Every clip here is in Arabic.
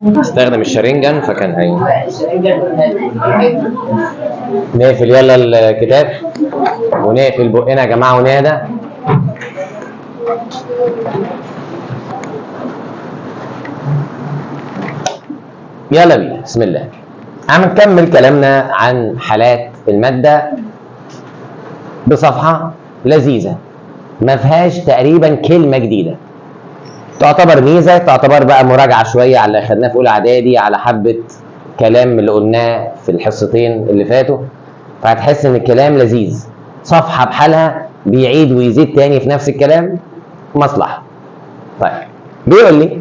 استخدم الشرينجان فكان نقفل يلا الكتاب ونقفل بقنا يا جماعه ونادى. يلا بينا بسم الله. هنكمل كلامنا عن حالات الماده بصفحه لذيذه ما فيهاش تقريبا كلمه جديده، تعتبر ميزه، تعتبر بقى مراجعه شويه على اللي خدناه في اولى اعدادي، على حبه كلام اللي قلناه في الحصتين اللي فاتوا، فهتحس ان الكلام لذيذ. صفحه بحالها بيعيد ويزيد تاني في نفس الكلام، مصلحه. طيب بيقول لي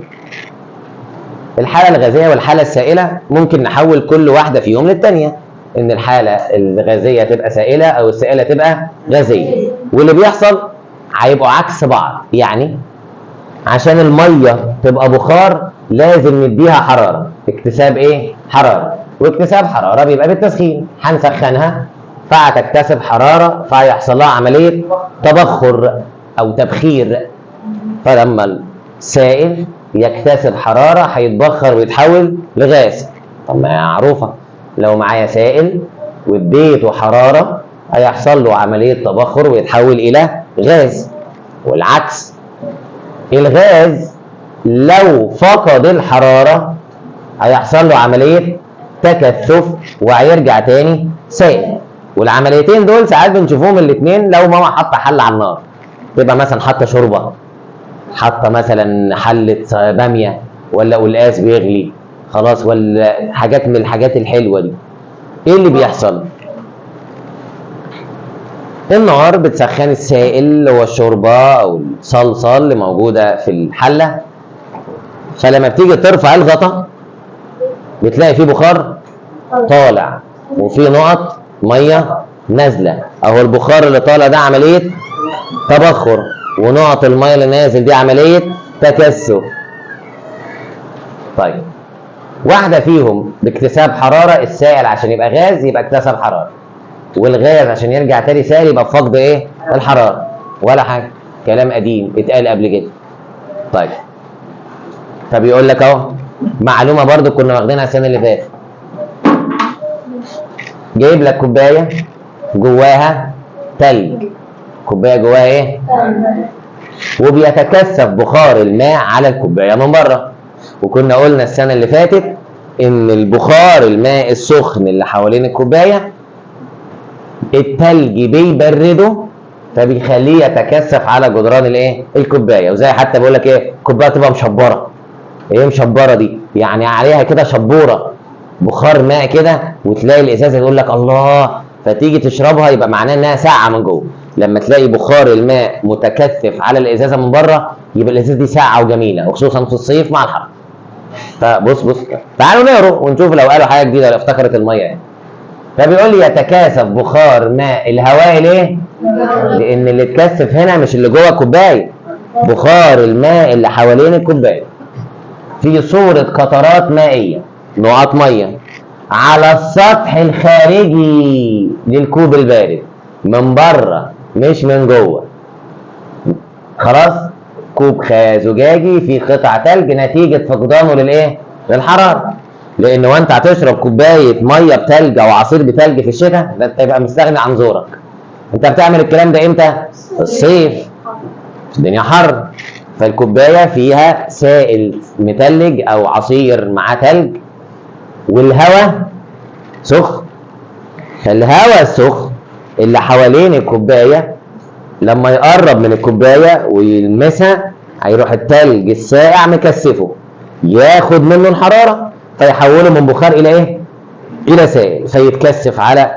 الحاله الغازيه والحاله السائله ممكن نحول كل واحده فيهم للثانيه، ان الحاله الغازيه تبقى سائله او السائله تبقى غازيه، واللي بيحصل هيبقوا عكس بعض. يعني عشان الميه تبقى بخار لازم نديها حراره، اكتساب ايه؟ حراره، واكتساب حراره بيبقى بالتسخين، هنسخنها فهتكتسب حراره فهيحصل لها عمليه تبخر او تبخير، فلما السائل يكتسب حراره هيتبخر ويتحول لغاز. طب ما هي معروفه، لو معايا سائل واديته حراره هيحصل له عمليه تبخر ويتحول الى غاز، والعكس الغاز لو فقد الحراره هيحصل له عمليه تكثف وهيرجع تاني سائل. والعمليتين دول ساعات بنشوفهم الاثنين لو ماما حاطه حله على النار، تبقى مثلا حاطه شوربه، حاطه مثلا حله باميه ولا قلقاس بيغلي خلاص، ولا حاجات من الحاجات الحلوه دي. ايه اللي بيحصل؟ النار بتسخن السائل اللي هو الشوربه او الصلصه اللي موجوده في الحله، فلما بتيجي ترفع الغطا بتلاقي فيه بخار طالع وفيه نقط ميه نازله، اهو البخار اللي طالع ده عمليه تبخر، ونقط الميه اللي نازل دي عمليه تكثف. طيب واحده فيهم باكتساب حراره، السائل عشان يبقى غاز يبقى اكتسب حراره، والغاز عشان يرجع تاني سائل يبقى بفقد ايه؟ الحراره. ولا حاجه، كلام قديم اتقال قبل كده. طيب فبيقول لك اهو معلومه برضو كنا واخدينها السنه اللي فاتت، جايب لك كوبايه جواها تلج، كوبايه جواها ايه؟ وبيتكثف بخار الماء على الكوبايه من بره، وكنا قلنا السنه اللي فاتت ان البخار الماء السخن اللي حوالين الكوبايه التلج بيبرده فبيخليه يتكثف على جدران الايه؟ الكوبايه. وزي حتى بيقول لك ايه؟ الكوبايه تبقى مشبره. ايه مشبره دي؟ يعني عليها كده شبوره بخار ماء كده، وتلاقي الازازه يقول لك الله، فتيجي تشربها يبقى معناه انها ساقعه من جوه. لما تلاقي بخار الماء متكثف على الازازه من بره يبقى الازازه دي ساقعه وجميله، وخصوصا في الصيف مع الحر. فبص تعالوا نقرا ونشوف لو قالوا حاجه جديده ولا افتكرت الميه يعني. فبيقول لي يتكاثف بخار ماء الهواء ليه؟ لان اللي اتكثف هنا مش اللي جوه الكوبايه، بخار الماء اللي حوالين الكوبايه في صوره قطرات مائيه، نقط ميه على السطح الخارجي للكوب البارد من بره مش من جوه. خلاص؟ كوب زجاجي فيه قطع ثلج نتيجه فقدانه للايه؟ للحراره. لان وانت هتشرب كوبايه ميه بثلج او عصير بثلج في الشتاء ده انت يبقى مستغني عن زورك. انت بتعمل الكلام ده امتى؟ الصيف، الدنيا حر، فالكوبايه فيها سائل متلج او عصير معاه ثلج، والهواء سخن، فالهواء السخن اللي حوالين الكوبايه لما يقرب من الكوبايه ويلمسها هيروح الثلج الساقع مكثفه، ياخد منه الحراره فيحوله من بخار الى ايه؟ الى سائل، فيتكثف على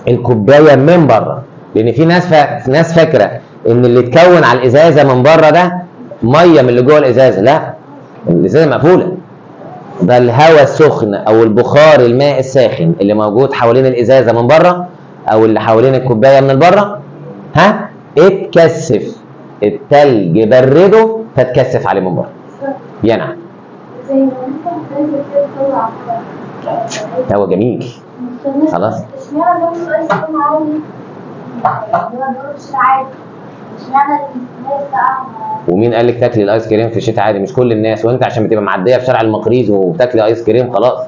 الكوبايه من بره. لان في ناس فاكره ان اللي اتكون على الازازه من بره ده ميه من اللي جوه الازازه، لا، الازازه مقفوله. ده الهواء السخن او البخار الماء الساخن اللي موجود حوالين الازازه من بره او اللي حوالين الكوبايه من بره، اتكثف، التلج برده فتكثف عليه من بره. ينعم هو جميل. خلاص اشمعنى ده سؤال يكون عالي؟ هو ده مش عادي. اشمعنى الناس ومين قال لك تاكلي الايس كريم في الشتاء عادي؟ مش كل الناس، وانت عشان بتبقى معديه في شارع المقريز وبتاكلي ايس كريم خلاص.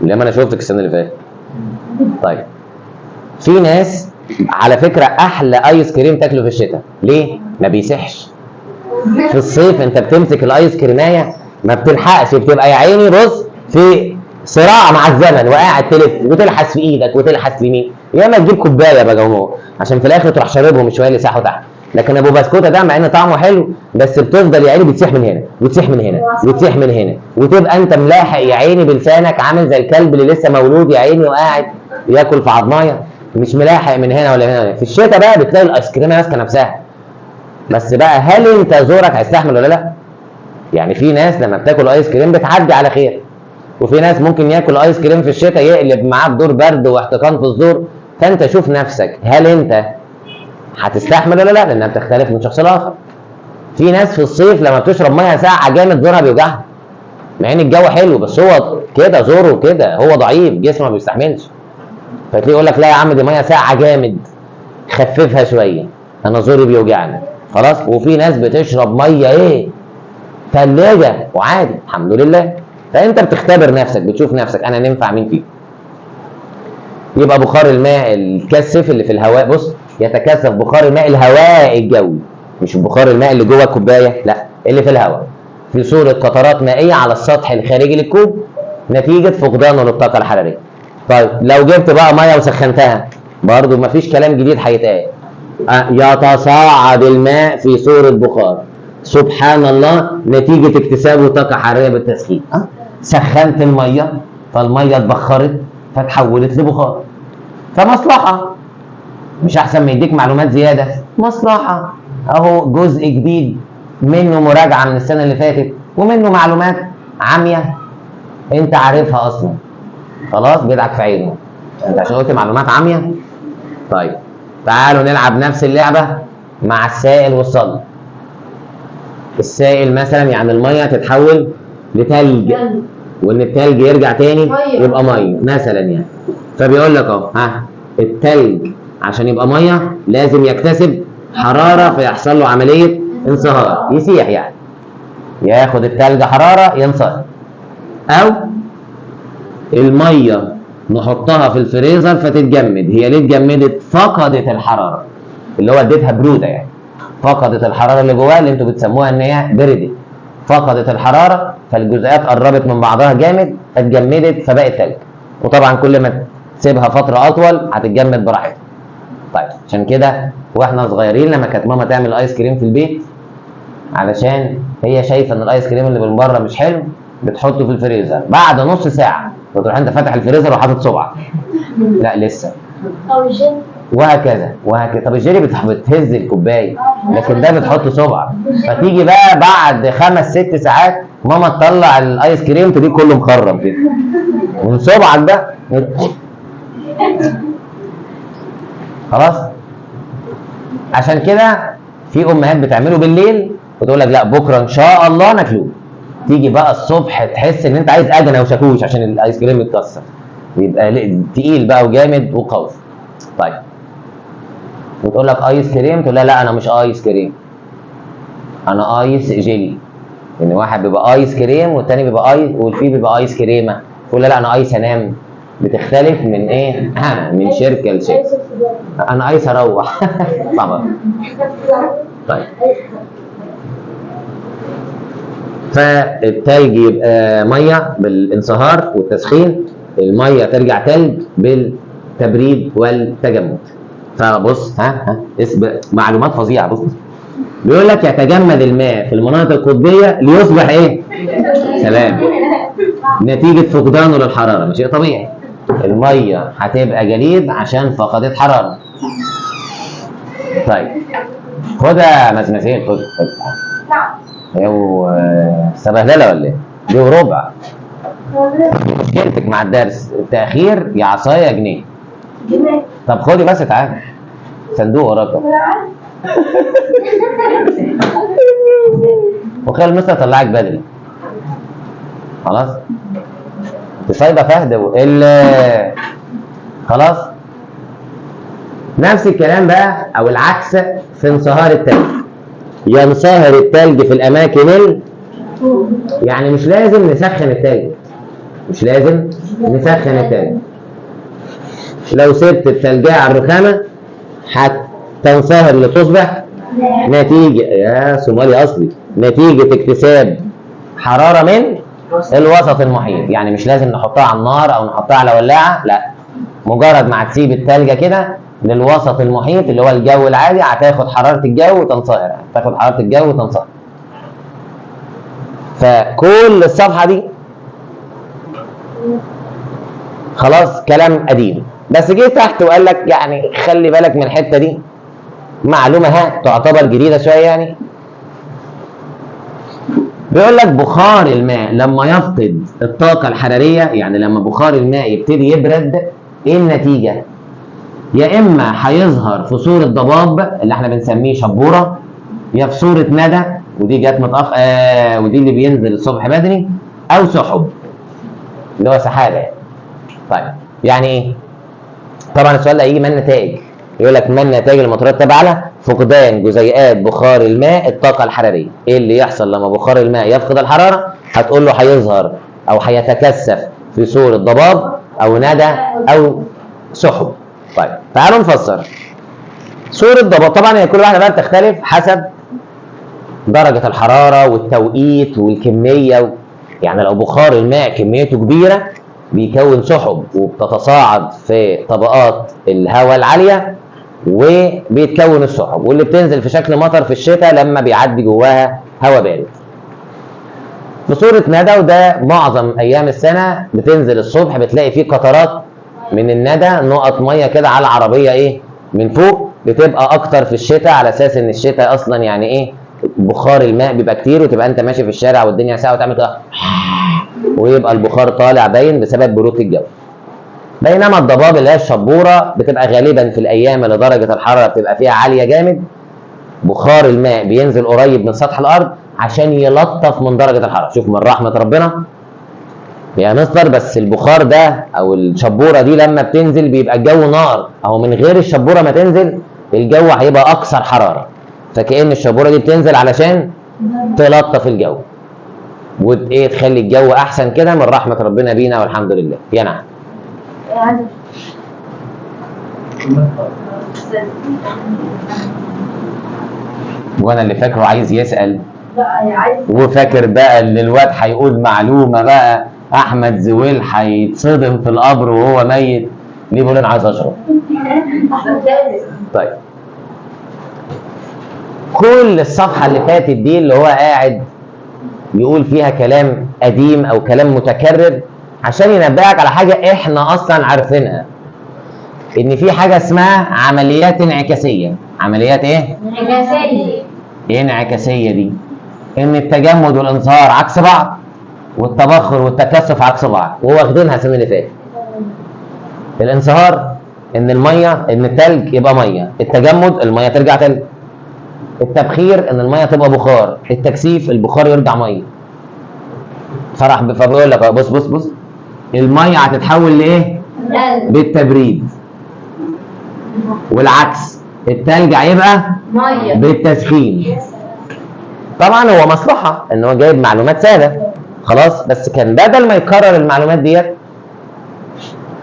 لما انا شفتك السنه اللي فاتت. طيب في ناس على فكره احلى ايس كريم تاكله في الشتاء، ليه؟ ما بيسحش. في الصيف انت بتمسك الايس كريمايه ما بتلحقش، بتبقى يا عيني بص في صراع مع الزمن وقاعد تلف وتلحس في ايدك وتلحس في يمين، يا اما تجيب كوبايه بقى عشان في الاخر تروح شاربهم شويه اللي ساحوا تحت. لكن ابو بسكوته ده مع ان طعمه حلو بس بتفضل يا عيني بتسيح من هنا وتسيح من هنا وتسيح من هنا، وتبقى انت ملاحق يا عيني بلسانك عامل زي الكلب اللي لسه مولود يا عيني وقاعد ياكل في عضمايه، مش ملاحق من هنا ولا من هنا. في الشتاء بقى بتلاقي الايس كريم ماسكه نفسها. بس بقى هل انت زورك هيستحمل ولا لا؟ يعني في ناس لما بتاكل ايس كريم بتعدي على خير، وفي ناس ممكن ياكل ايس كريم في الشتاء يقلب معاه بدور برد واحتقان في الزور. فانت شوف نفسك هل انت هتستحمل ولا لا، لانها بتختلف من شخص لاخر. في ناس في الصيف لما بتشرب ميه ساقعه جامد زورها بيوجعها، مع ان الجو حلو بس هو كده زوره كده، هو ضعيف جسمه ما بيستحملش. فتلاقيه يقول لك لا يا عم دي ميه ساقعه جامد خففها شويه انا زوري بيوجعني خلاص. وفي ناس بتشرب ميه ايه ثلاجه وعادي الحمد لله. فانت بتختبر نفسك، بتشوف نفسك انا ننفع مين فيك. يبقى بخار الماء الكثف اللي في الهواء، بص يتكثف بخار الماء الهواء الجوي، مش بخار الماء اللي جوه الكوبايه، لا اللي في الهواء، في صوره قطرات مائيه على السطح الخارجي للكوب نتيجه فقدانه للطاقه الحراريه. طيب لو جبت بقى ميه وسخنتها برضه مفيش كلام جديد هيتقال، يتصاعد الماء في صوره بخار سبحان الله نتيجه اكتسابه طاقه حراريه بالتسخين. سخنت الميه فالميه اتبخرت فتحولت لبخار، فمصلحه. مش احسن ما يديك معلومات زياده؟ مصلحه. اهو جزء جديد منه مراجعه من السنه اللي فاتت ومنه معلومات عاميه انت عارفها اصلا خلاص بيدعك في عينه انت عشان قلت معلومات عاميه. طيب تعالوا نلعب نفس اللعبه مع السائل والصلب. السائل مثلا يعني الميه تتحول لتلج، وان التلج يرجع تاني يبقى ميه مثلا يعني. فبيقول لك اهو التلج عشان يبقى ميه لازم يكتسب حراره فيحصل له عمليه انصهار، يسيح يعني، ياخد التلج حراره ينصهر. او الميه نحطها في الفريزر فتتجمد، هي ليه اتجمدت؟ فقدت الحراره اللي هو اديتها بروده يعني، فقدت الحراره اللي جواها اللي انتوا بتسموها ان هي بردت، فقدت الحراره فالجزيئات قربت من بعضها جامد فاتجمدت فبقت تلج. وطبعا كل ما تسيبها فتره اطول هتتجمد براحتها. طيب عشان كده واحنا صغيرين لما كانت ماما تعمل ايس كريم في البيت علشان هي شايفه ان الايس كريم اللي من بره مش حلو بتحطه في الفريزر، بعد نص ساعه بتروح انت فاتح الفريزر وحاطط صبعك لا لسه، وهكذا وهكذا. طب الجيلي بتهز الكوبايه لكن ده بتحط صبعك. فتيجي بقى بعد 5-6 ساعات ماما تطلع الايس كريم تلاقيه كله مخرم كده من صبعك ده خلاص. عشان كده في امهات بتعمله بالليل وتقول لك لا بكره ان شاء الله ناكلوه، تيجي بقى الصبح تحس ان انت عايز اجنه وشاكوش عشان الايس كريم يتكسر، يبقى تقيل بقى وجامد وقوي. طيب وتقول لك ايس كريم، تقول لا انا مش ايس كريم انا ايس جيلي، لان واحد بيبقى ايس كريم والتاني بيبقى ايس والفي بيبقى ايس كريمه. تقول لا انا ايس انام، بتختلف من ايه؟ من شركه لشركه. انا ايس اروح طبعا. طيب فالتلج يبقى ميه بالانصهار والتسخين، الميه ترجع تلج بالتبريد والتجمد. فبص معلومات فظيعه. بص بيقول لك يتجمد الماء في المناطق القطبيه ليصبح ايه؟ سلام، نتيجه فقدانه للحراره. مش شيء طبيعي، الميه هتبقى جليد عشان فقدت حراره. طيب خدها مزمزين، خد سبهلله ولا ايه؟ دي وربع. مشكلتك مع الدرس التاخير يا عصايه يا جنيه. طب خدي بس تعالى صندوق وراك وخلي المستر طلعك بدري خلاص. تصيبه فهد خلاص. نفس الكلام بقى او العكس في انصهار التلج. ينصهر التلج في الاماكن يعني مش لازم نسخن التلج، مش لازم نسخن التلج. لو سبت التلجية على الرخامة هتنصهر لتصبح نتيجة يا صومالي أصلي نتيجة اكتساب حرارة من الوسط المحيط. يعني مش لازم نحطها على النار أو نحطها على ولاعة، لا، مجرد ما هتسيب التلجة كده للوسط المحيط اللي هو الجو العادي هتاخد حرارة الجو وتنصهر، هتاخد حرارة الجو وتنصهر. فكل الصفحة دي خلاص كلام قديم، بس جه تحت وقال لك يعني خلي بالك من الحتة دي، معلومة تعتبر جديدة شوية يعني. بيقول لك بخار الماء لما يفقد الطاقة الحرارية، يعني لما بخار الماء يبتدي يبرد، ايه النتيجة؟ يا اما هيظهر في صورة ضباب اللي احنا بنسميه شبورة، يا في صورة ندى ودي جت متأخر ودي اللي بينزل الصبح بدري، او سحب اللي هو سحابة. طيب يعني ايه؟ طبعا السؤال ده هيجي ما النتائج؟ يقول لك ما النتائج المترتبة على فقدان جزيئات بخار الماء الطاقة الحرارية؟ ايه اللي يحصل لما بخار الماء يفقد الحرارة؟ هتقول له هيظهر او هيتكثف في صورة ضباب او ندى او سحب. طيب تعالوا نفسر. صورة ضباب طبعا هي كل واحدة بقى بتختلف حسب درجة الحرارة والتوقيت والكمية يعني لو بخار الماء كميته كبيرة بيكون سحب وبتتصاعد في طبقات الهواء العالية وبيتكون السحب، واللي بتنزل في شكل مطر في الشتاء لما بيعدي جواها هواء بارد. في صورة ندى وده معظم أيام السنة بتنزل الصبح بتلاقي فيه قطرات من الندى، نقط مية كده على العربية إيه من فوق، بتبقى أكتر في الشتاء على أساس إن الشتاء أصلا يعني إيه بخار الماء بيبقى كتير، وتبقى أنت ماشي في الشارع والدنيا ساقعة وتعمل كده ويبقى البخار طالع باين بسبب برودة الجو. بينما الضباب اللي هي الشبورة بتبقى غالبا في الأيام اللي درجة الحرارة بتبقى فيها عالية جامد، بخار الماء بينزل قريب من سطح الأرض عشان يلطف من درجة الحرارة. شوف من رحمة ربنا يا مستر، بس البخار ده أو الشبورة دي لما بتنزل بيبقى الجو نار، أو من غير الشبورة ما تنزل الجو هيبقى أكثر حرارة، فكأن الشبورة دي بتنزل علشان تلطف الجو وايه تخلي الجو احسن كده. من رحمه ربنا بينا والحمد لله. يا نعم وانا اللي فاكره عايز يسال وفاكر بقى ان الواد هيقول معلومه بقى احمد زويل هيتصدم في القبر وهو ميت. ليه بقول انا عايز اشرب؟ طيب كل الصفحه اللي فاتت دي اللي هو قاعد يقول فيها كلام قديم او كلام متكرر عشان ينبهك على حاجه احنا اصلا عارفينها، ان في حاجه اسمها عمليات انعكاسيه. عمليات ايه؟ انعكاسيه. ايه انعكاسيه دي؟ ان التجمد والانصهار عكس بعض والتبخر والتكثف عكس بعض، وواخدينها السنه اللي فاتت. الانصهار ان الميه ان التلج يبقى ميه، التجمد الميه ترجع تلج، التبخير ان الميه تبقى بخار، التكثيف البخار يرجع ميه. فبيقول لك بص بص بص الميه هتتحول لايه؟ بالتبريد، والعكس التلج هيبقى ميه بالتسخين. طبعا هو مصلحه ان هو جايب معلومات سهله خلاص، بس كان بدل ما يكرر المعلومات ديت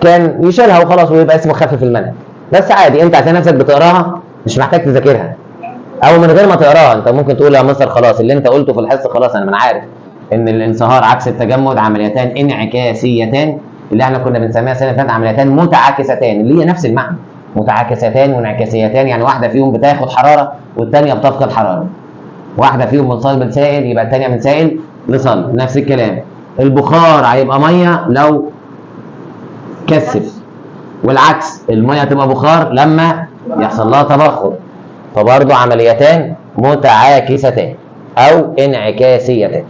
كان يشيلها وخلاص ويبقى اسمه خفف المنهج. بس عادي انت عشان نفسك بتقراها مش محتاج تذاكرها، او من غير ما تقراها انت ممكن تقول يا مستر خلاص اللي انت قلته في الحصه خلاص انا عارف ان الانصهار عكس التجمد عمليتان انعكاسيتان اللي احنا كنا بنسميها السنه اللي فاتت عمليتان متعاكستان، اللي هي نفس المعنى، متعاكستان وانعكاسيتان، يعني واحده فيهم بتاخد حراره والثانيه بتفقد حراره، واحده فيهم من صلب لسائل يبقى الثانيه من سائل لصلب. نفس الكلام البخار هيبقى ميه لو كثف، والعكس الميه تبقى بخار لما يحصل لها تبخر، فبرضه عمليتان متعاكستان او انعكاسيتان.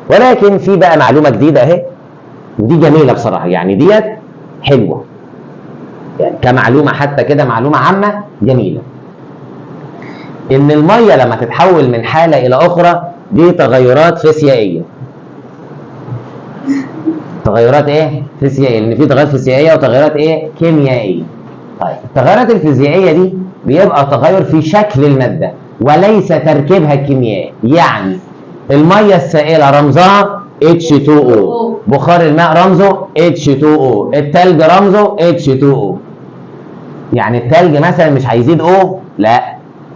ولكن في بقى معلومه جديده اهي ودي جميله بصراحه، يعني ديت حلوه يعني كمعلومه حتى كده معلومه عامه جميله، ان الميه لما تتحول من حاله الى اخرى دي تغيرات فيزيائيه. تغيرات ايه؟ فيزيائيه، لان في تغيرات فيزيائيه وتغيرات ايه؟ كيميائيه. طيب التغيرات الفيزيائيه دي بيبقى تغير في شكل الماده، وليس تركيبها الكيميائي. يعني الميه السائله رمزها H2O، بخار الماء رمزه H2O، التلج رمزه H2O. يعني التلج مثلا مش هيزيد O؟ لا.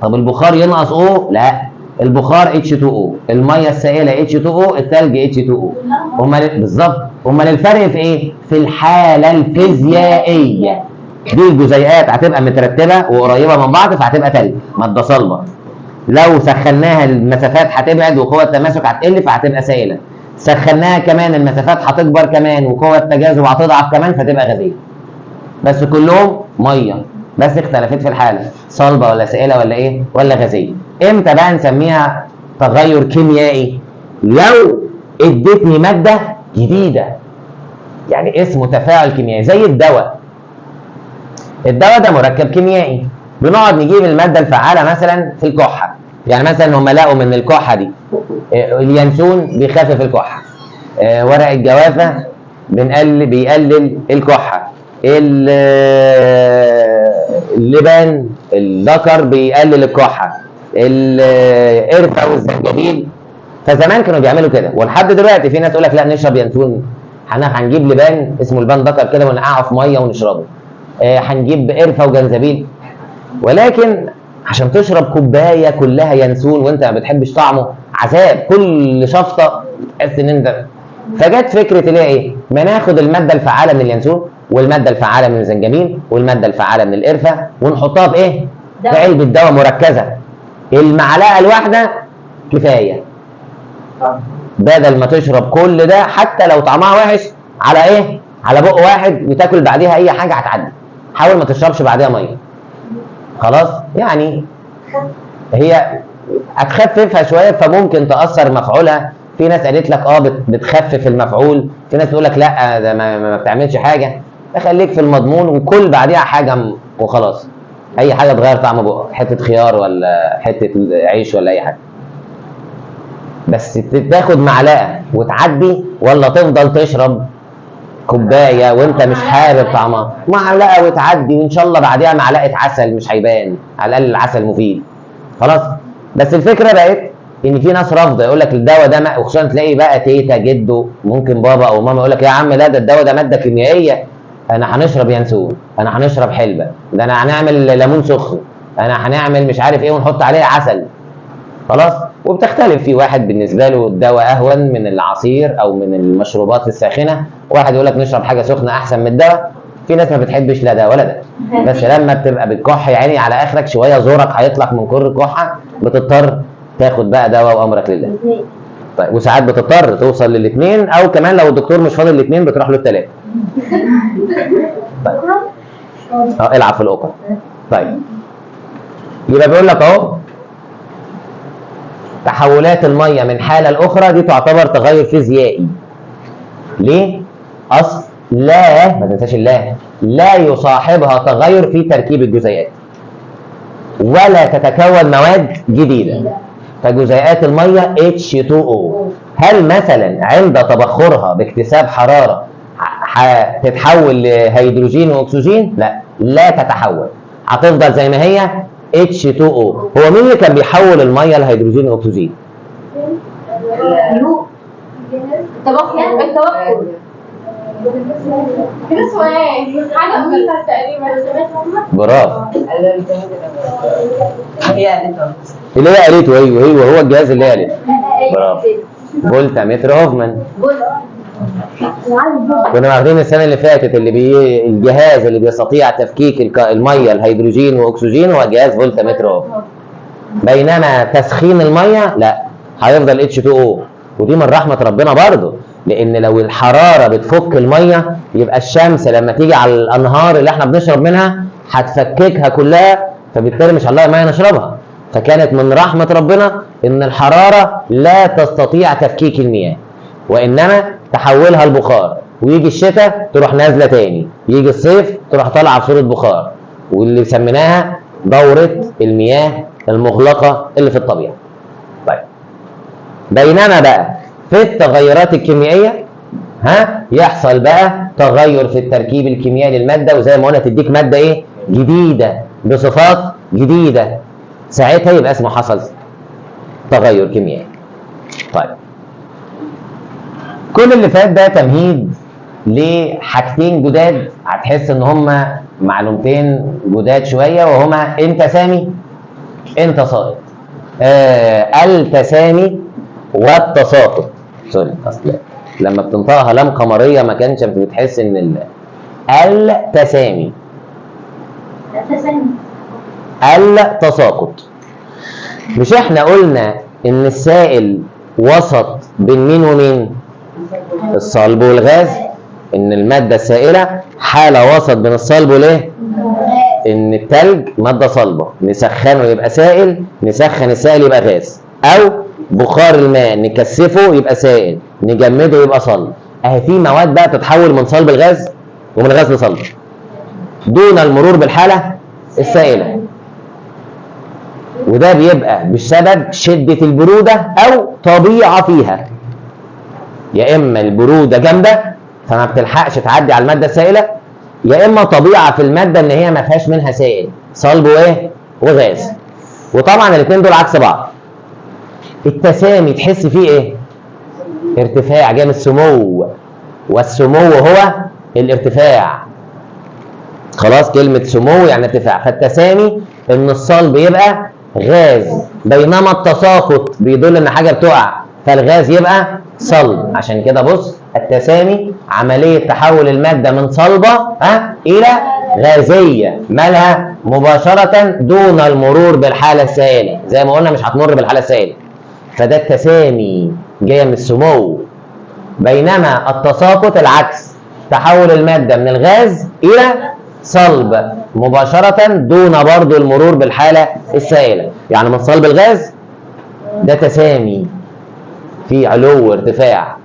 طب البخار ينقص O؟ لا. البخار H2O، الميه السائله H2O، التلج H2O. امال بالظبط، امال الفرق في ايه؟ في الحاله الفيزيائيه. دي الجزيئات هتبقى مترتبه وقريبه من بعض فهتبقى تلج، ماده صلبه. لو سخناها المسافات هتبعد وقوه التماسك هتقل فهتبقى سائله. سخناها كمان المسافات هتكبر كمان وقوه التجاذب هتضعف كمان فتبقى غازيه. بس كلهم ميه، بس اختلفت في الحاله صلبه ولا سائله ولا ايه ولا غازيه. امتى بقى نسميها تغير كيميائي؟ لو ادتني ماده جديده، يعني اسمه تفاعل كيميائي. زي الدواء، الدواء ده مركب كيميائي، بنقعد نجيب الماده الفعاله مثلا في الكحه. يعني مثلا هم لقوا من الكحه دي اليانسون بيخفف الكحه، ورق الجوافه بيقلل الكحه، اللبان الذكر بيقلل الكحه، القرفه والزنجبيل. فزمان كانوا بيعملوا كده، ولحد دلوقتي في ناس تقول لك لا نشرب ينسون، هنجيب لبان اسمه لبان ذكر كده ونقعه في ميه ونشربه، هنجيب قرفه وجنزبيل. ولكن عشان تشرب كوبايه كلها ينسون وانت ما بتحبش طعمه، عذاب، كل شفطه تحس ان انت. فجت فكره اللي هي ايه؟ ما ناخد الماده الفعاله من اليانسون والماده الفعاله من الزنجبيل والماده الفعاله من القرفه ونحطها في ايه؟ في علبه دواء مركزه. المعلقه الواحده كفايه، بدل ما تشرب كل ده حتى لو طعمها وحش على ايه؟ على بق واحد وتاكل بعديها اي حاجه هتعدي. حاول ما تشربش بعديها ميه. خلاص؟ يعني هي هتخففها شويه فممكن تاثر مفعولها. في ناس قالت لك بتخفف المفعول، في ناس تقول لك لا ده ما بتعملش حاجه. خليك في المضمون وكل بعديها حاجه وخلاص. اي حاجه تغير طعم بقك، حته خيار ولا حته عيش ولا اي حاجه. بس تاخد معلقه وتعدي ولا تفضل تشرب كوبايه وانت مش حابب طعمها؟ معلقه وتعدي، وان شاء الله بعديها معلقه عسل مش هيبان، على الاقل العسل مفيد. خلاص؟ بس الفكره بقت ان في ناس رافضه، يقول لك الدواء ده وخصوصا تلاقي بقى تيتا جده ممكن بابا او ماما يقول لك يا عم لا ده الدواء ده ماده كيميائيه، انا هنشرب ينسون، انا هنشرب حلبه، ده انا هنعمل ليمون سخن، انا هنعمل مش عارف ايه ونحط عليه عسل. خلاص؟ وبتختلف، في واحد بالنسبه له الدواء اهون من العصير او من المشروبات الساخنه، واحد يقول لك نشرب حاجه سخنه احسن من الدواء. في ناس ما بتحبش لا ده ولا ده، بس لما بتبقى بتكح يعني على اخرك شويه زورك هيطلق من كر الكحه بتضطر تاخد بقى دواء وامرك لله. طيب وساعات بتضطر توصل للاثنين، او كمان لو الدكتور مش فاضل الاثنين بتروح له الثلاثه. طيب العب في الاوكر. طيب يبقى بيقول لك اهو تحولات الميه من حاله لاخرى دي تعتبر تغير فيزيائي. ليه؟ اصل لا، ما تنساش لا يصاحبها تغير في تركيب الجزيئات ولا تتكون مواد جديده. فجزيئات الميه H2O هل مثلا عند تبخرها باكتساب حراره هتتحول لهيدروجين واكسجين؟ لا تتحول، هتفضل زي ما هي H2O. هو مين اللي كان بيحول الميه لهيدروجين واكسجين؟ التبخر. اسمه ايه؟ حاجه قلتها تقريبا. برافو. هي اللي هي قالته، ايوه هو الجهاز اللي هي قالته. برافو. فولتا متر هوفمان. كنا واخدين السنه اللي فاتت الجهاز اللي بيستطيع تفكيك الميه الهيدروجين واكسجين هو جهاز فولتا متر هوفمان. بينما تسخين الميه لا، هيفضل H2O. ودي من رحمه ربنا برضه، لان لو الحراره بتفك الميه يبقى الشمس لما تيجي على الانهار اللي احنا بنشرب منها هتفككها كلها، فبالتالي مش هنلاقي ميه نشربها. فكانت من رحمه ربنا ان الحراره لا تستطيع تفكيك المياه، وانما تحولها لبخار، ويجي الشتاء تروح نازله تاني، يجي الصيف تروح طالعه بصوره بخار، واللي سميناها دوره المياه المغلقه اللي في الطبيعه. طيب بينما بقى في التغيرات الكيميائيه يحصل بقى تغير في التركيب الكيميائي للماده، وزي ما قلنا تديك ماده ايه؟ جديده بصفات جديده. ساعتها يبقى اسمه حصل تغير كيميائي. طيب كل اللي فات ده تمهيد لحاجتين جداد، هتحس ان هما معلومتين جداد شويه، وهما التسامي انت ساقط. التسامي والتساقط. سوري، اصل لما بتنطقها لام قمريه ما كانش بتحس ان التسامي. التساقط. مش احنا قلنا ان السائل وسط بين مين ومين؟ الصلب والغاز. ان الماده السائله حاله وسط بين الصلب والايه؟ ان التلج ماده صلبه، نسخنه يبقى سائل، نسخن السائل يبقى غاز، او بخار الماء نكثفه يبقى سائل، نجمده يبقى صلب. اهي في مواد بقى تتحول من صلب لغاز ومن غاز لصلب دون المرور بالحاله السائله، وده بيبقى بسبب شده البروده او طبيعه فيها. يا اما البروده جامده فما بتلحقش تعدي على الماده السائله، يا اما طبيعه في الماده ان هي ما فيهاش منها سائل، صلب وايه؟ وغاز. وطبعا الاثنين دول عكس بعض. التسامي تحس فيه ايه؟ ارتفاع، جاي من السمو، والسمو هو الارتفاع. خلاص، كلمه سمو يعني ارتفاع. فالتسامي ان الصلب يبقى غاز، بينما التساقط بيدل ان حاجه بتقع، فالغاز يبقى صلب. عشان كده بص، التسامي عمليه تحول الماده من صلبه الى غازيه، مالها مباشره دون المرور بالحاله السائله. زي ما قلنا مش هتمر بالحاله السائله، فده التسامي جايه من السمو. بينما التساقط العكس، تحول الماده من الغاز الى صلب مباشره دون برضو المرور بالحاله السائله. يعني من صلب الغاز ده تسامي، في علو ارتفاع،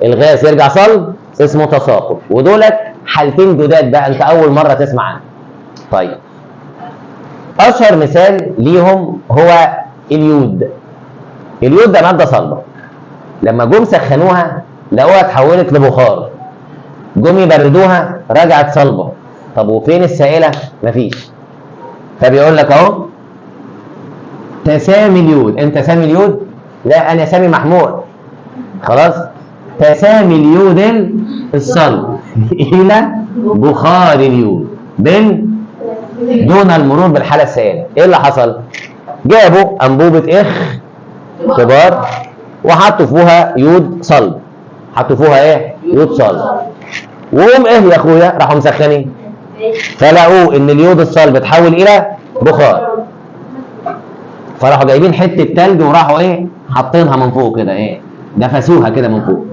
الغاز يرجع صلب اسمه تساقط. ودولت حالتين جداد بقى انت اول مره تسمع عنهم. طيب اشهر مثال ليهم هو اليود. اليود ده ماده صلبه، لما جم سخنوها لقوها اتحولت لبخار، جم يبردوها رجعت صلبه. طب وفين السائله؟ مفيش. فبيقول لك اهو تسامي اليود. انت سامي اليود؟ لا، انا سامي محمود. خلاص، تسامي اليود الصلب الى بخار اليود دون المرور بالحاله السائله. ايه اللي حصل؟ جابوا انبوبه كبار وحطوا فيها يود صلب، حطوا فيها ايه؟ يود صلب. وقوم ايه يا اخويا؟ راحوا مسخنين، فلقوا ان اليود الصلب اتحول الى بخار، فراحوا جايبين حته تلج وراحوا ايه؟ حاطينها من فوق كده، ايه؟ نفسوها كده من فوق.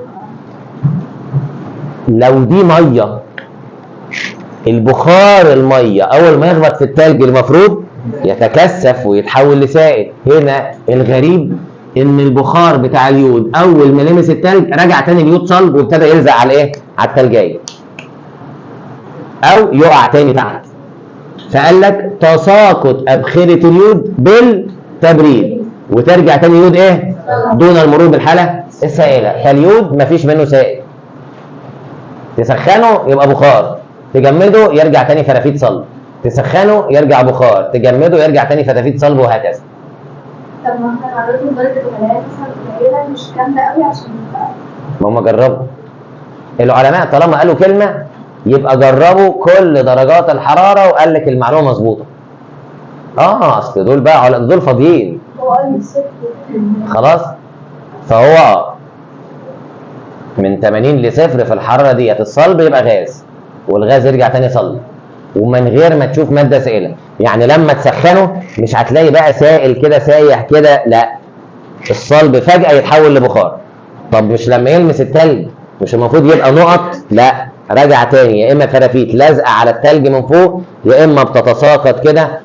لو دي ميه، البخار الميه اول ما يخبط في التلج المفروض يتكثف ويتحول لسائل. هنا الغريب ان البخار بتاع اليود اول ما لمس التلج رجع تاني اليود صلب وابتدى يلزق على ايه؟ على التلجايه، او يقع تاني تحت. فقال لك تساقط ابخره اليود بالتبريد، وترجع تاني اليود ايه؟ دون المرور بالحاله السائله. فاليود مفيش منه سائل، تسخنه يبقى بخار، تجمده يرجع تاني فرافيت صلب، تسخنه يرجع بخار، تجمده يرجع تاني فرافيت صلب، وهكذا. طب ما احنا عرضنا درجة الغلاية مثلا قليلة مش جامدة قوي عشان يبقى. ما هم جربوا العلماء، طالما قالوا كلمة يبقى جربوا كل درجات الحرارة وقال لك المعلومة مظبوطة. اصل دول بقى دول فاضيين. هو قال من صفر. خلاص، فهو من 80 لصفر في الحرارة ديت الصلب يبقى غاز، والغاز يرجع تاني صلب، ومن غير ما تشوف مادة سائلة. يعني لما تسخنه مش هتلاقي بقى سائل كده سايح كده، لا، الصلب فجأة يتحول لبخار. طب مش لما يلمس التلج مش المفروض يبقى نقط؟ لا، رجع تاني، يا اما فرافيت لازقه على التلج من فوق، يا اما بتتساقط كده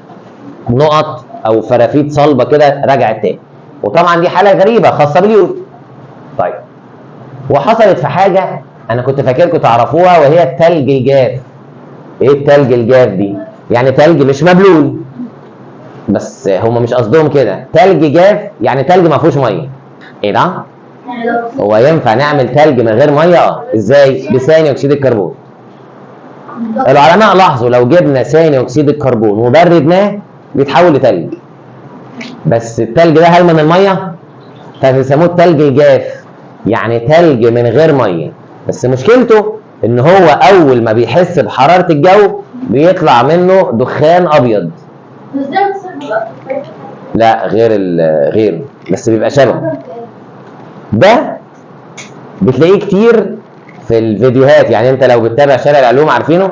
نقط او فرافيت صلبه كده رجعت تاني. وطبعا دي حاله غريبه خاصه باليود. طيب، وحصلت في حاجه انا كنت فاكركم تعرفوها، وهي التلج الجاف. ايه التلج الجاف دي؟ يعني تلج مش مبلول، بس هم مش قصدهم كده. تلج جاف يعني تلج ما فيهوش ميه. ايه ده؟ هو ينفع نعمل تلج من غير ميه؟ ازاي؟ بثاني اكسيد الكربون. العلماء لاحظوا لو جبنا ثاني اكسيد الكربون وبردناه بيتحول لتلج. بس التلج ده هل من الميه؟ فبيسموه التلج الجاف، يعني تلج من غير ميه. بس مشكلته ان هو اول ما بيحس بحراره الجو بيطلع منه دخان ابيض. مش ده بيبقى لا غيره بس بيبقى شبهه. ده بتلاقيه كتير في الفيديوهات، يعني انت لو بتتابع شارع العلوم عارفينه؟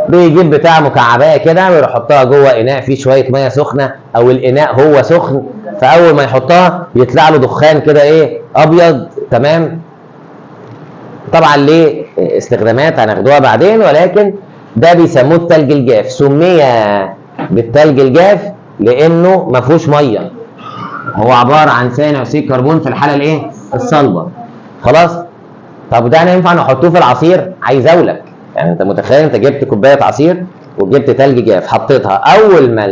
بيجيب بتاع مكعبايه كده ويروح يحطها جوه اناء فيه شويه ميه سخنه، او الاناء هو سخن، فاول ما يحطها يطلع له دخان كده ايه ابيض. تمام. طبعا ليه استخدامات هناخدوها بعدين، ولكن ده بيسموه التلج الجاف. سمي بالتلج الجاف لانه ما فيهوش ميه، هو عباره عن ثاني اكسيد الكربون في الحاله الايه؟ الصلبه. خلاص. طب ده ينفع نحطوه في العصير؟ عايز اقولك، يعني انت متخيل انت جبت كوبايه عصير وجبت تلج جاف حطيتها، اول ما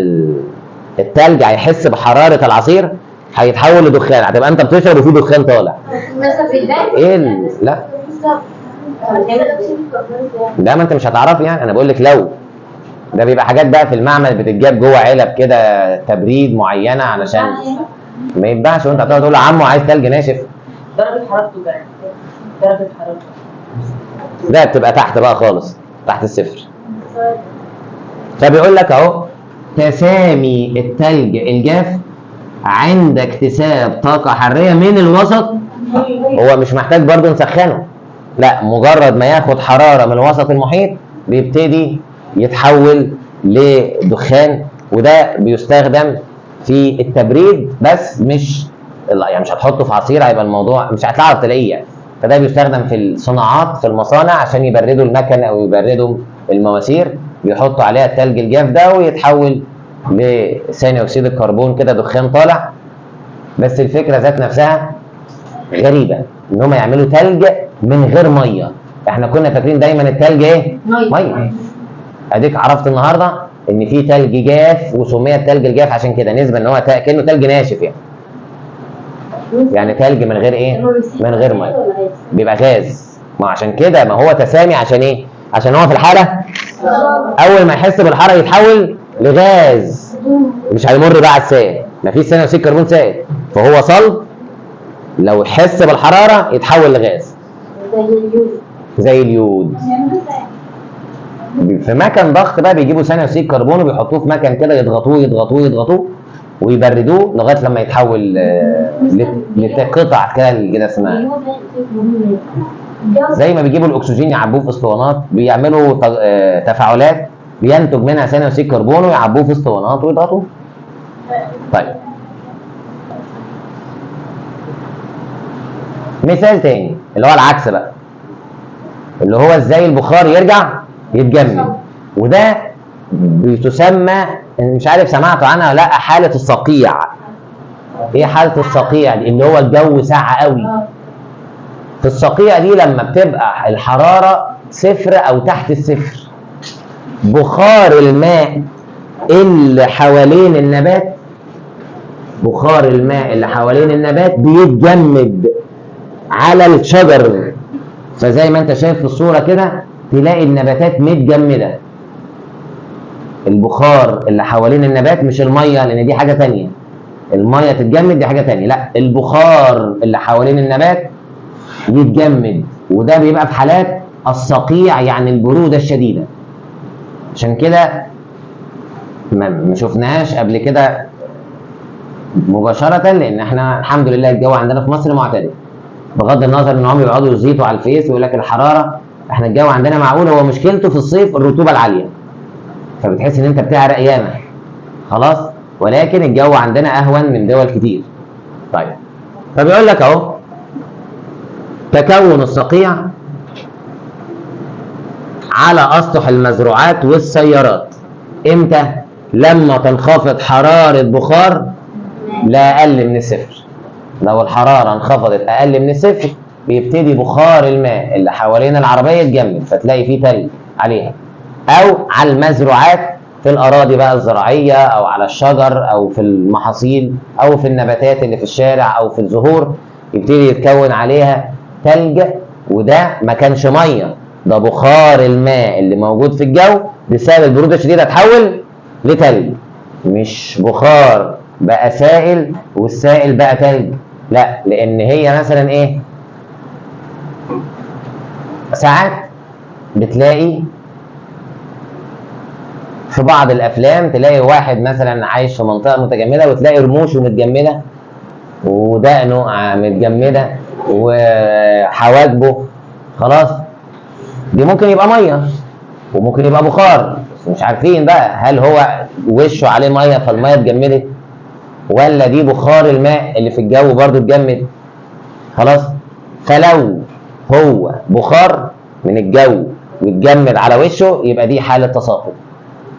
التلج هيحس بحراره العصير هيتحول لدخان، هتبقى انت بتشرب وفي دخان طالع. ايه لا ده ما انت مش هتعرفي، يعني انا بقول لك لو ده بيبقى حاجات بقى في المعمل بتتجاب جوه علب كده تبريد معينه علشان ما يتباعش، وانت هتقعد تقول له عمو عايز تلج ناشف. درجة حرارته كام؟ درجة حرارته ده بتبقى تحت بقى خالص، تحت الصفر. فبيقول لك اهو تسامي التلج الجاف عند اكتساب طاقة حرارية من الوسط. هو مش محتاج برضو نسخنه، لا مجرد ما ياخد حرارة من الوسط المحيط بيبتدي يتحول لدخان. وده بيستخدم في التبريد بس، مش يعني مش هتحطه في عصير هيبقى الموضوع مش هتعرف تلاقيه يعني. فده بيستخدم في الصناعات في المصانع عشان يبردوا المكن او يبردوا المواسير، بيحطوا عليها التلج الجاف ده ويتحول لثاني اكسيد الكربون كده دخان طالع. بس الفكره ذات نفسها غريبه ان هم يعملوا تلج من غير ميه. احنا كنا فاكرين دايما التلج ايه؟ ميه. اديك عرفت النهارده ان في تلج جاف وسمي التلج الجاف عشان كده نسبه ان هو كانه تلج ناشف يعني تلج من غير ايه؟ من غير ميه، بيبقى غاز. ما عشان كده ما هو تسامي عشان ايه؟ عشان هو في الحاله اول ما يحس بالحراره يتحول لغاز، مش هيمر بقى على السائل، مفيش ثاني اكسيد كربون سائل، فهو صلب لو يحس بالحراره يتحول لغاز زي اليود. في مكن ضغط بقى بيجيبوا ثاني اكسيد كربون وبيحطوه في مكن كده يضغطوه ويبردوه لغايه لما يتحول لقطع كده اسمها زي ما بيجيبوا الاكسجين يعبوه في اسطوانات، بيعملوا تفاعلات بينتج منها ثاني اكسيد كربون ويعبوه في اسطوانات ويضغطوه. طيب مثال تاني اللي هو العكس بقى، اللي هو ازاي البخار يرجع يتجمد. وده بتسمى مش عارف سمعتوا عنها ولا لا، حاله الصقيع. ايه حاله الصقيع دي؟ اللي هو الجو ساقع قوي. في الصقيع دي لما بتبقى الحراره صفر او تحت الصفر، بخار الماء اللي حوالين النبات بيتجمد على الشجر. فزي ما انت شايف في الصوره كده تلاقي النباتات متجمده. البخار اللي حوالين النبات مش الميه، لان دي حاجه تانية. الميه تتجمد دي حاجه تانية، لا البخار اللي حوالين النبات يتجمد، وده بيبقى في حالات الصقيع يعني البروده الشديده. عشان كده ما شفناهاش قبل كده مباشره، لان احنا الحمد لله الجو عندنا في مصر معتدل، بغض النظر ان هم بيقعدوا يزيطوا على الفيس ويقول لك الحراره، احنا الجو عندنا معقول. هو مشكلته في الصيف الرطوبه العاليه، فبتحس ان انت بتعرق ياما خلاص، ولكن الجو عندنا اهون من دول كتير. طيب فبيقول لك اهو تكون الصقيع على اسطح المزروعات والسيارات. امتى؟ لما تنخفض حراره بخار لا اقل من الصفر. لو الحراره انخفضت اقل من الصفر بيبتدي بخار الماء اللي حوالين العربيه يتجمد، فتلاقي فيه تلج عليها، او على المزروعات في الاراضي بقى الزراعيه، او على الشجر، او في المحاصيل، او في النباتات اللي في الشارع، او في الزهور، يبتدي يتكون عليها تلج. وده ما كانش ميه، ده بخار الماء اللي موجود في الجو بسبب البروده الشديده اتحول لتلج. مش بخار بقى سائل والسائل بقى تلج، لا، لان هي مثلا ايه، ساعات بتلاقي في بعض الافلام تلاقي واحد مثلا عايش في منطقه متجمده وتلاقي رموشه متجمده ودقنه متجمده وحواجبه، خلاص، دي ممكن يبقى ميه وممكن يبقى بخار، بس مش عارفين بقى هل هو وشه عليه ميه فالميه اتجمدت ولا دي بخار الماء اللي في الجو برضه اتجمد، خلاص. فلو هو بخار من الجو واتجمد على وشه يبقى دي حاله تساقط،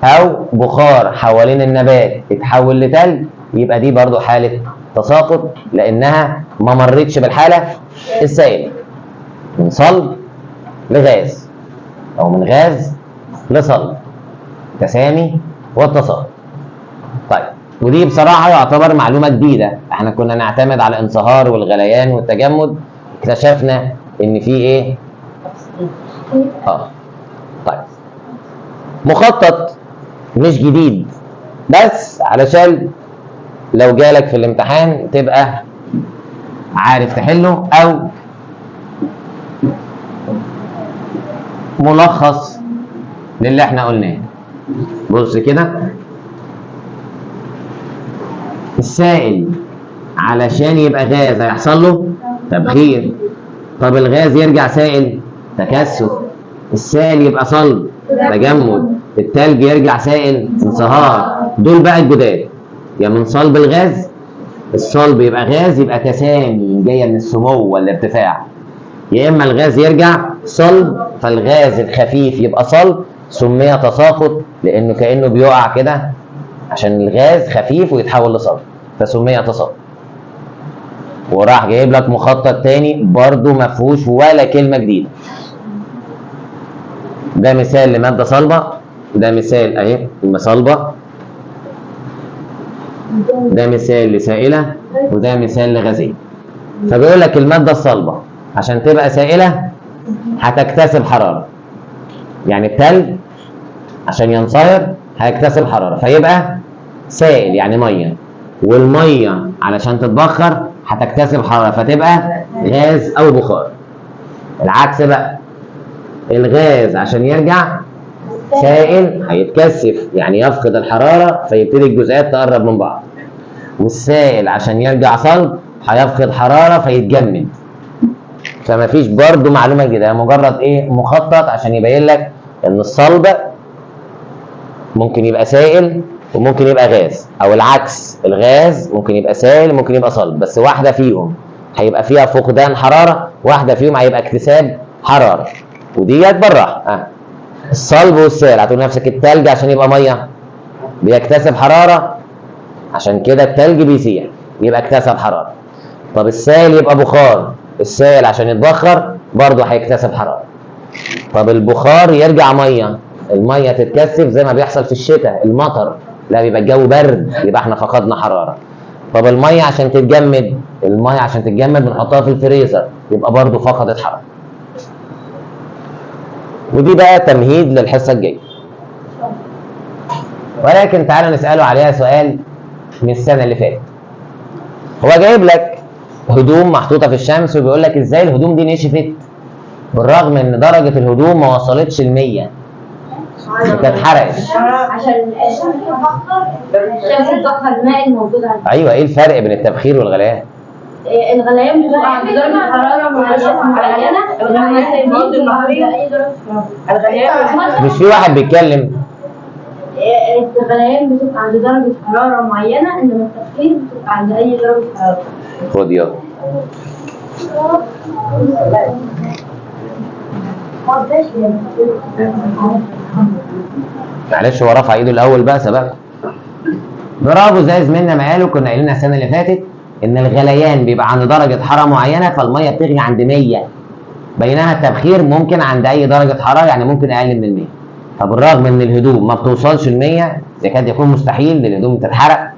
او بخار حوالين النبات اتحول لتلج يبقى دي برضو حاله تساقط، لانها ما مرتش بالحاله السائله من صلب لغاز او من غاز لصلب، تسامي والتساقط. طيب، ودي بصراحه يعتبر معلومه جديده، احنا كنا نعتمد على الانصهار والغليان والتجمد، اكتشفنا ان في ايه؟ طيب، مخطط مش جديد، بس علشان لو جالك في الامتحان تبقى عارف تحله، او ملخص للي احنا قلناه. بص كده، السائل علشان يبقى غاز هيحصل له تبخير، طب الغاز يرجع سائل تكثف، السائل يبقى صلب تجمد، التلج يرجع سائل انصهار. دول بقى الجداد، يا من صلب الغاز، الصلب يبقى غاز يبقى تسامي جايه من السمو والارتفاع، يا اما الغاز يرجع صلب فالغاز الخفيف يبقى صلب سمي تساقط لانه كانه بيقع كده عشان الغاز خفيف ويتحول لصلب فسمي تساقط. وراح جايب لك مخطط تاني برضه ما فيهوش ولا كلمه جديده. ده مثال لماده صلبه، ده مثال اهي صلبه، ده مثال لسائله، وده مثال لغازيه. فبيقول لك الماده الصلبه عشان تبقى سائله هتكتسب حراره، يعني التلج عشان ينصهر هيكتسب حراره فيبقى سائل يعني ميه، والميه علشان تتبخر هتكتسب حراره فتبقى غاز او بخار. العكس بقى، الغاز عشان يرجع سائل هيتكثف يعني يفقد الحراره فيبتدي الجزيئات تقرب من بعض، والسائل عشان يرجع صلب هيفقد حراره فيتجمد. فما فيش برضه معلومه جديده، مجرد ايه، مخطط عشان يبين لك ان الصلب ممكن يبقى سائل وممكن يبقى غاز، او العكس، الغاز ممكن يبقى سائل ممكن يبقى صلب، بس واحده فيهم هيبقى فيها فقدان حراره، واحده فيهم هيبقى اكتساب حراره، وديت بالراحه. الصلب والسائل هتقول نفسك التلج عشان يبقى ميه بيكتسب حراره عشان كده التلج بيسيح يبقى اكتسب حراره. طب السائل يبقى بخار، السائل عشان يتبخر برضه هيكتسب حراره. طب البخار يرجع ميه، الميه تتكثف زي ما بيحصل في الشتاء المطر، لا بيبقى الجو برد يبقى احنا فقدنا حراره. طب الميه عشان تتجمد، الميه عشان تتجمد بنحطها في الفريزر يبقى برضه فقدت حراره. ودي بقى تمهيد للحصه الجايه، ولكن تعالوا نساله عليها سؤال من السنه اللي فاتت. هو جايب لك هدوم محطوطه في الشمس وبيقول لك ازاي الهدوم دي نشفت بالرغم ان درجه الهدوم ما وصلتش ل 100 كانت اتحرقت. عشان الشمس تبخر الماء الموجود على ايوه، ايه الفرق بين التبخير والغليان؟ الغليان بتبقى عند درجة حرارة معينة، ولما المواد النهرية أي درجة حرارة. مش في واحد بيتكلم؟ الغليان بتبقى عند درجة حرارة معينة، إنما التبخير بتبقى عند أي درجة حرارة. خد يلا. معلش هو رفع ايده الاول بقى سبقكم. برافو، زي زميلنا ما قالوا، كنا قايلين السنه اللي فاتت ان الغليان بيبقى عند درجه حراره معينه فالميه بتغلي عند 100، بينما التبخير ممكن عند اي درجه حراره يعني ممكن اقل من 100. فبالرغم ان الهدوم ما بتوصلش ل 100 يكاد يكون مستحيل للهدوم تتحرق،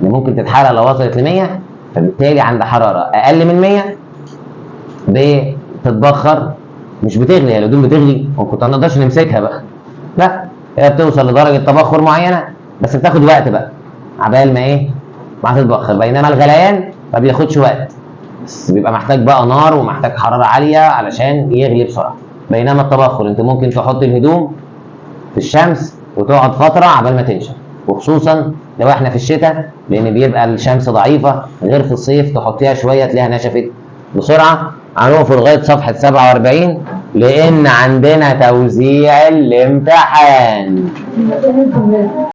اللي ممكن تتحرق لو وصلت ل 100، فبالتالي عند حراره اقل من 100 بتتبخر، مش بتغلي، هي الهدوم بتغلي وكنت ما نقدرش نمسكها بقى، لا هي بتوصل لدرجه تبخر معينه بس بتاخد وقت بقى عبال ما ايه؟ ما تتبخر. بينما الغليان ما بياخدش وقت، بس بيبقى محتاج بقى نار ومحتاج حراره عاليه علشان يغلي بسرعه. بينما التبخر انت ممكن تحط الهدوم في الشمس وتقعد فتره عبال ما تنشف، وخصوصا لو احنا في الشتاء لان بيبقى الشمس ضعيفه، غير في الصيف تحطيها شويه تلاقيها نشفت بسرعه. هنقف لغايه صفحه 47 لان عندنا توزيع الامتحان.